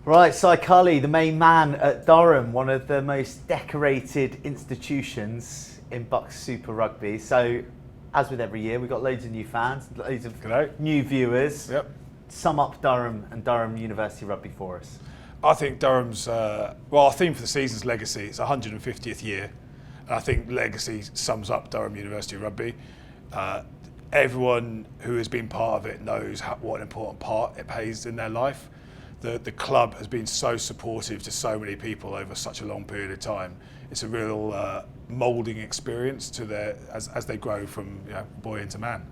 Right, so Culley, the main man at Durham, one of the most decorated institutions in Bucks Super Rugby. So, as with every year, we've got loads of new fans, loads of new viewers. Yep. Sum up Durham and Durham University Rugby for us. I think Durham's, our theme for the season's legacy. It's 150th year. And I think legacy sums up Durham University Rugby. Everyone who has been part of it knows what an important part it plays in their life. The club has been so supportive to so many people over such a long period of time. It's a real moulding experience to as they grow from boy into man.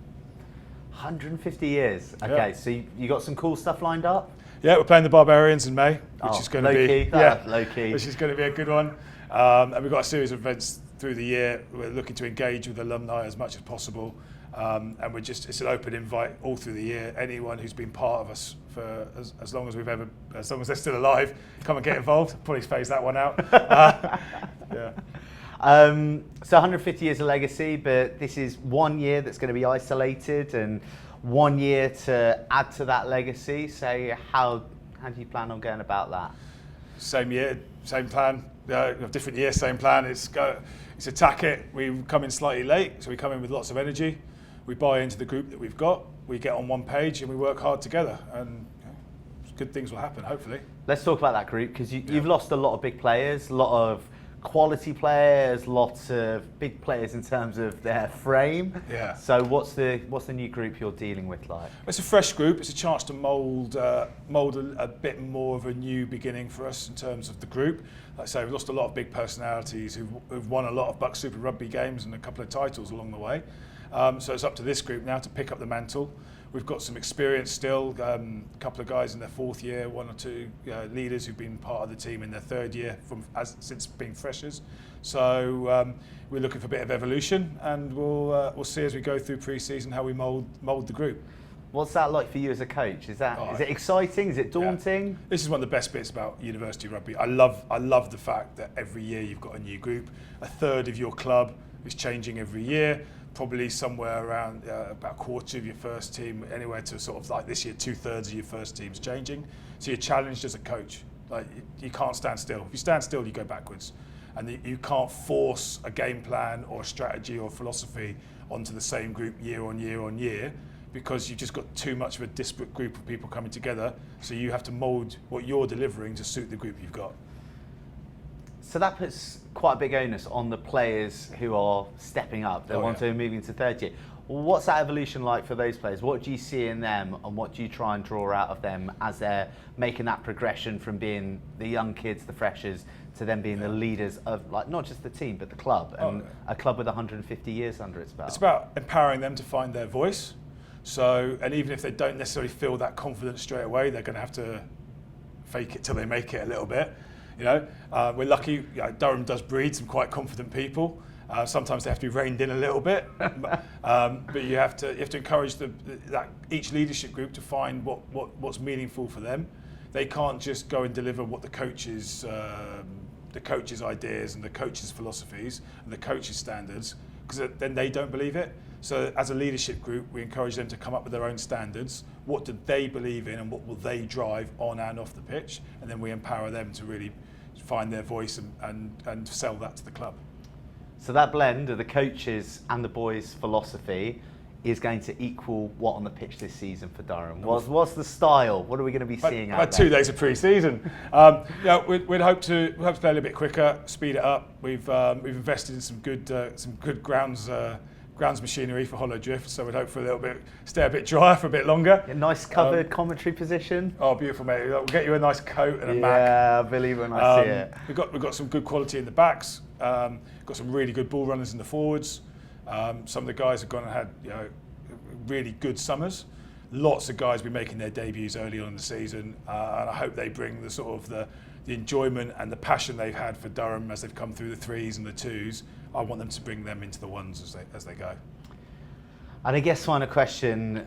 150 years. Okay, yeah. So you got some cool stuff lined up? Yeah, we're playing the Barbarians in May, which is going to be low key. Which is going to be a good one. And we've got a series of events through the year. We're looking to engage with alumni as much as possible. And it's an open invite all through the year. Anyone who's been part of us for as long as they're still alive, come and get involved. Probably phase that one out. Yeah. So 150 years of legacy, but this is 1 year that's going to be isolated and 1 year to add to that legacy. So how do you plan on going about that? Same year, same plan. Different year, same plan. It's attack it. We come in slightly late, so we come in with lots of energy. We buy into the group that we've got. We get on one page and we work hard together, and good things will happen, hopefully. Let's talk about that group, because you've lost a lot of big players, a lot of quality players, lots of big players in terms of their frame. Yeah. So what's the new group you're dealing with like? It's a fresh group. It's a chance to mould a bit more of a new beginning for us in terms of the group. Like I say, we've lost a lot of big personalities who've won a lot of Bucks Super Rugby games and a couple of titles along the way. So it's up to this group now to pick up the mantle. We've got some experience still, a couple of guys in their fourth year, one or two leaders who've been part of the team in their third year since being freshers. So we're looking for a bit of evolution, and we'll see as we go through pre-season how we mould the group. What's that like for you as a coach? Is it exciting? Is it daunting? Yeah. This is one of the best bits about university rugby. I love the fact that every year you've got a new group. A third of your club is changing every year. Probably somewhere around about a quarter of your first team, anywhere to sort of like this year, 2/3 of your first team's changing. So you're challenged as a coach. Like you can't stand still. If you stand still, you go backwards, and you can't force a game plan or a strategy or philosophy onto the same group year on year on year, because you've just got too much of a disparate group of people coming together. So you have to mould what you're delivering to suit the group you've got. So that puts quite a big onus on the players who are stepping up. They want to move into third year. What's that evolution like for those players? What do you see in them, and what do you try and draw out of them as they're making that progression from being the young kids, the freshers, to them being the leaders of not just the team but the club, and a club with 150 years under its belt? It's about empowering them to find their voice. So, and even if they don't necessarily feel that confidence straight away, they're going to have to fake it till they make it a little bit. We're lucky. Durham does breed some quite confident people. Sometimes they have to be reined in a little bit, but you have to encourage that each leadership group to find what's meaningful for them. They can't just go and deliver what the coaches' ideas and the coaches' philosophies and the coaches' standards, because then they don't believe it. So as a leadership group, we encourage them to come up with their own standards. What do they believe in, and what will they drive on and off the pitch? And then we empower them to really find their voice and sell that to the club. So that blend of the coaches and the boys' philosophy is going to equal what on the pitch this season for Durham? What's the style? What are we going to be seeing out there? About 2 days of pre-season. We'd hope to play a little bit quicker, speed it up. We've invested in some good grounds machinery for hollow drift, so we'd hope for stay a bit drier for a bit longer. A nice covered commentary position. Oh, beautiful, mate. We'll get you a nice coat and a Mac. Yeah, I believe when I see it. We've got some good quality in the backs. Got some really good ball runners in the forwards. Some of the guys have gone and had really good summers. Lots of guys will be making their debuts early on in the season, and I hope they bring the sort of the enjoyment and the passion they've had for Durham as they've come through the threes and the twos. I want them to bring them into the ones as they go. And I guess final question,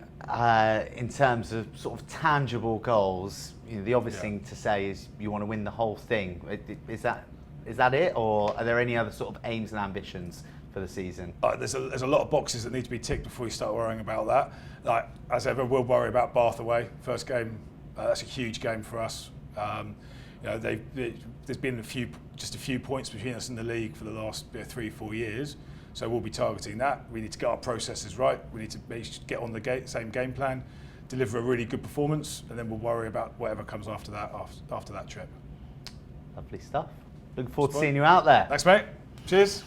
in terms of sort of tangible goals, the obvious thing to say is you want to win the whole thing. Is that it, or are there any other sort of aims and ambitions for the season? There's a lot of boxes that need to be ticked before you start worrying about that. As ever, we'll worry about Bath away. First game That's a huge game for us. You know, there's been just a few points between us in the league for the last 3-4 years. So we'll be targeting that. We need to get our processes right. We need to get on the same game plan, deliver a really good performance, and then we'll worry about whatever comes after that trip. Lovely stuff. Looking forward to seeing you out there. Thanks, mate. Cheers.